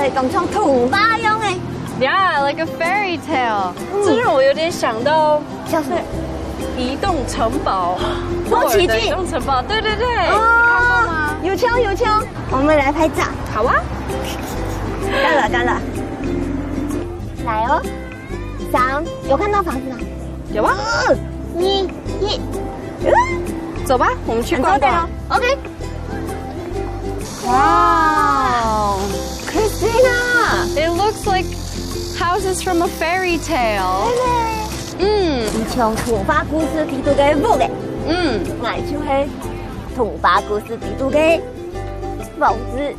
是讲像童话样诶。Yeah, like a fairy tale。这让我有点想到，像是移动城堡，多奇迹移动城堡，对对对，你看过吗？有枪有枪，我们来拍照。好啊，干了干了，来哦，3，有看到房子吗？有啊， 2、1，走吧，我们去逛逛。 OK。哇 ，Christina， It looks like houses from a fairy tale。以像童话故事里头嘅屋嘅，我就是童话故事里头嘅房子。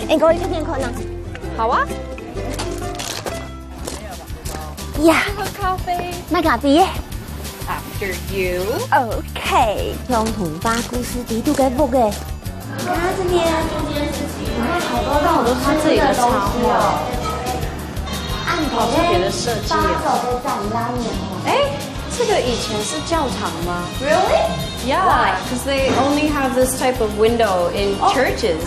你過去呢邊看啊？好啊，呀，喝咖啡。買咖啡耶。 After you。 OK，像童話故事里頭嘅屋嘅。你看這邊，好多他自己的插画，按好特別的設計哦。的展覽哦。哎，這個以前是教堂嗎 Really？ ？Yeah, because they only have this type of window in churches。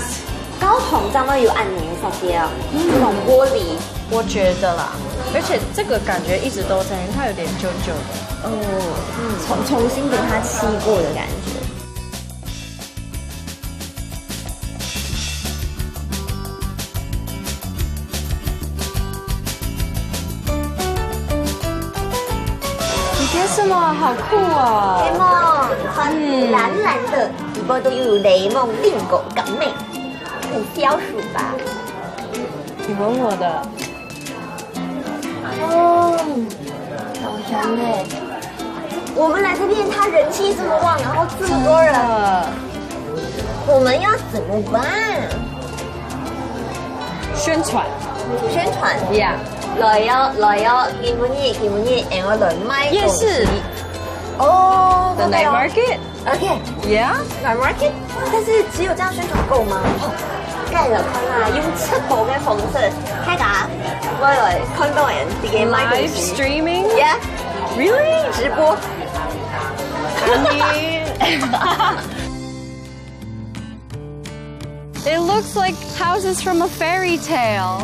高筒上面有按钮那些啊，这种玻璃。我覺得啦，而且這個感覺一直都在，它有點舊舊的。重新给它漆过的感觉。你贴什么？好酷哦！雷梦很蓝蓝的，底部都有雷梦令狗港妹，很消暑吧？你闻我的。哦，好香的。我们来这边，它人气这么旺，然后这么多人，我们要怎么办？宣傳。宣傳 Yeah。來有，見滿意，我輪麥。夜市。哦 The night market。 OK。 Yeah。 night market。但是只有這樣宣傳夠嗎？梗係就看啦，用七部嘅方式，睇下我來看到人自己買東 Live 西。 streaming。 Yeah。Really？ 直播。It looks like houses from a fairy tale。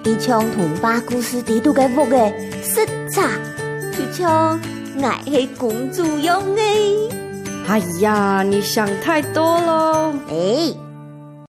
以像童話故事裡頭嘅屋嘅色彩，就像我係公主樣嘅。哎呀，你想太多咯。哎。